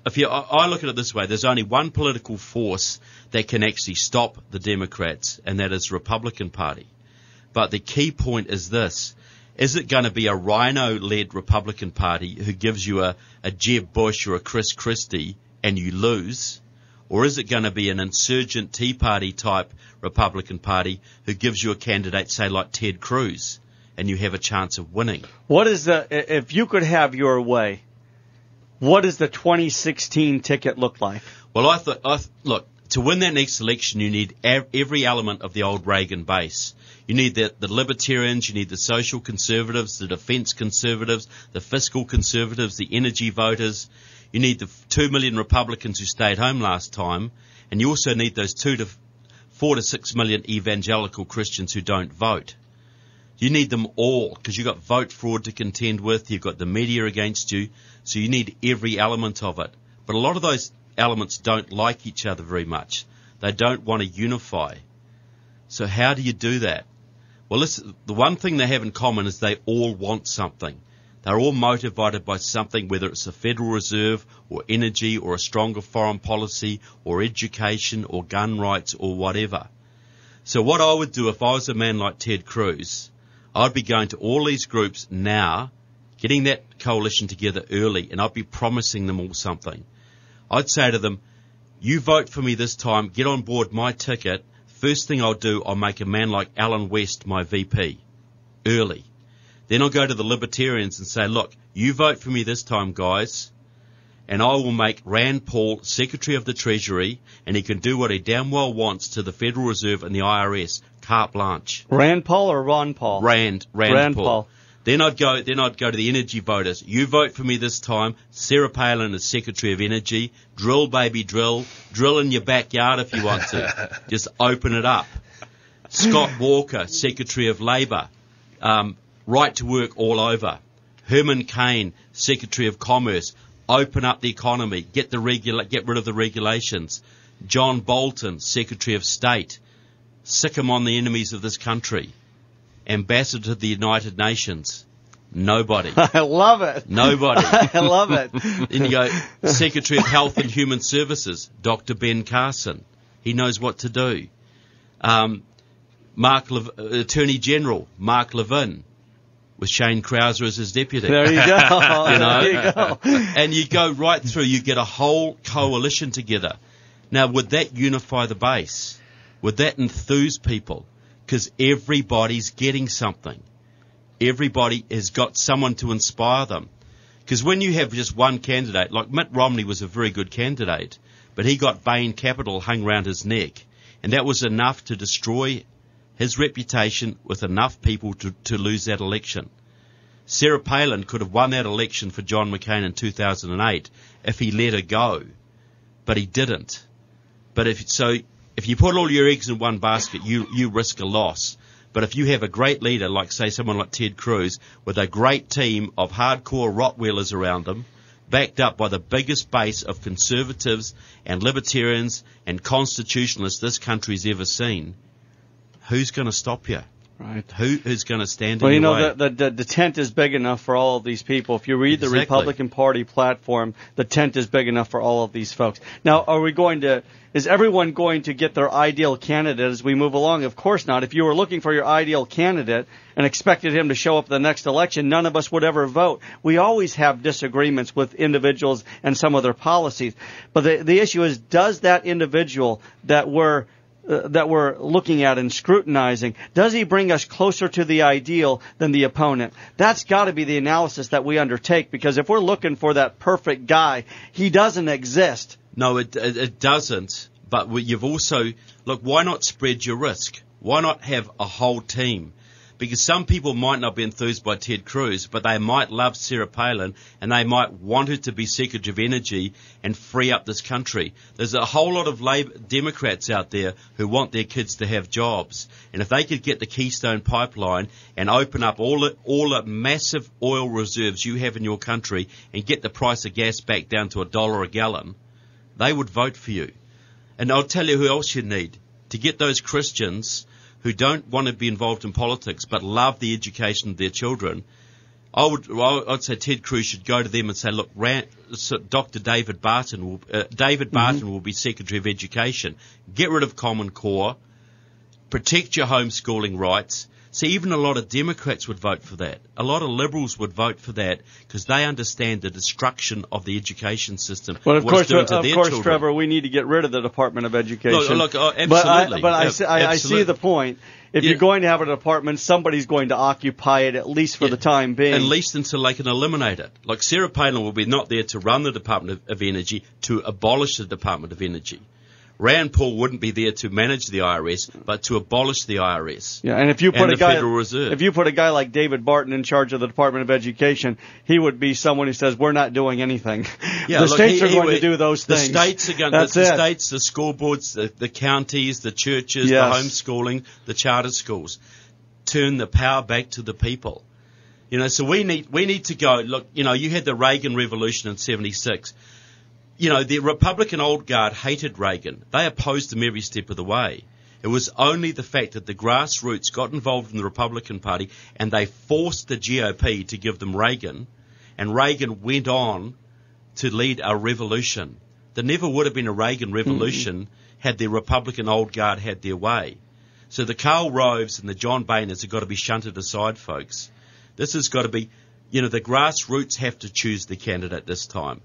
I look at it this way, there's only one political force that can actually stop the Democrats, and that is the Republican Party. But the key point is this. Is it going to be a rhino-led Republican Party who gives you a Jeb Bush or a Chris Christie and you lose? Or is it going to be an insurgent Tea Party type Republican Party who gives you a candidate, say, like Ted Cruz, and you have a chance of winning? If you could have your way, what does the 2016 ticket look like? Well, look, to win that next election, you need every element of the old Reagan base. You need the libertarians, you need the social conservatives, the defence conservatives, the fiscal conservatives, the energy voters. You need the 2 million Republicans who stayed home last time, and you also need those 4 to 6 million evangelical Christians who don't vote. You need them all, because you've got vote fraud to contend with, you've got the media against you, so you need every element of it. But a lot of those elements don't like each other very much. They don't want to unify. So how do you do that? Well, the one thing they have in common is they all want something. They're all motivated by something, whether it's the Federal Reserve or energy or a stronger foreign policy or education or gun rights or whatever. So what I would do if I was a man like Ted Cruz, I'd be going to all these groups now, getting that coalition together early, and I'd be promising them all something. I'd say to them, you vote for me this time, get on board my ticket. First thing I'll do, I'll make a man like Alan West my VP, early. Then I'll go to the Libertarians and say, look, you vote for me this time, guys, and I will make Rand Paul Secretary of the Treasury, and he can do what he damn well wants to the Federal Reserve and the IRS, carte blanche. Rand Paul or Ron Paul? Rand Paul. Then I'd go to the energy voters. You vote for me this time. Sarah Palin is Secretary of Energy. Drill, baby, drill. Drill in your backyard if you want to. Just open it up. Scott Walker, Secretary of Labour. Right to work all over. Herman Cain, Secretary of Commerce. Open up the economy. Get rid of the regulations. John Bolton, Secretary of State. Sick 'em on the enemies of this country. Ambassador to the United Nations. Nobody. I love it. Nobody. I love it. Then you go, Secretary of Health and Human Services, Dr. Ben Carson. He knows what to do. Attorney General, Mark Levin, with Shane Krauser as his deputy. There you go. There you go. And you go right through, you get a whole coalition together. Now, would that unify the base? Would that enthuse people? Because everybody's getting something. Everybody has got someone to inspire them. Because when you have just one candidate, like Mitt Romney was a very good candidate, but he got Bain Capital hung round his neck, and that was enough to destroy his reputation with enough people to lose that election. Sarah Palin could have won that election for John McCain in 2008 if he let her go, but he didn't. But if you put all your eggs in one basket, you risk a loss. But if you have a great leader, like, say, someone like Ted Cruz, with a great team of hardcore Rottweilers around them, backed up by the biggest base of conservatives and libertarians and constitutionalists this country's ever seen, who's going to stop you? Right. Who's going to stand in your way? Well, the tent is big enough for all of these people. If you read the Republican Party platform, the tent is big enough for all of these folks. Now, is everyone going to get their ideal candidate as we move along? Of course not. If you were looking for your ideal candidate and expected him to show up at the next election, none of us would ever vote. We always have disagreements with individuals and some of their policies. But the issue is, does that individual that we're looking at and scrutinizing, does he bring us closer to the ideal than the opponent? That's got to be the analysis that we undertake, because if we're looking for that perfect guy, he doesn't exist. No, it doesn't. But you've also, look, why not spread your risk? Why not have a whole team? Because some people might not be enthused by Ted Cruz, but they might love Sarah Palin, and they might want her to be Secretary of Energy and free up this country. There's a whole lot of Democrats out there who want their kids to have jobs. And if they could get the Keystone Pipeline and open up all the massive oil reserves you have in your country and get the price of gas back down to $1 a gallon, they would vote for you. And I'll tell you who else you need to get those Christians who don't want to be involved in politics but love the education of their children. I'd say Ted Cruz should go to them and say, look, Dr. David Barton will be Secretary of Education. Get rid of Common Core. Protect your homeschooling rights. See, even a lot of Democrats would vote for that. A lot of Liberals would vote for that because they understand the destruction of the education system. Well, of course, children. Trevor, we need to get rid of the Department of Education. Look, absolutely. I see the point. If you're going to have a department, somebody's going to occupy it, at least for the time being. At least until they can eliminate it. Like Sarah Palin will be not there to run the Department of Energy, to abolish the Department of Energy. Rand Paul wouldn't be there to manage the IRS, but to abolish the IRS. Yeah, and if you put Federal Reserve. If you put a guy like David Barton in charge of the Department of Education, he would be someone who says we're not doing anything. Yeah, the states are going to do those things. The states are going. The states, the school boards, the counties, the churches, the homeschooling, the charter schools, turn the power back to the people. So we need to go. Look, you had the Reagan Revolution in '76. The Republican old guard hated Reagan. They opposed him every step of the way. It was only the fact that the grassroots got involved in the Republican Party and they forced the GOP to give them Reagan, and Reagan went on to lead a revolution. There never would have been a Reagan revolution had the Republican old guard had their way. So the Karl Roves and the John Boehners have got to be shunted aside, folks. This has got to be, the grassroots have to choose the candidate this time.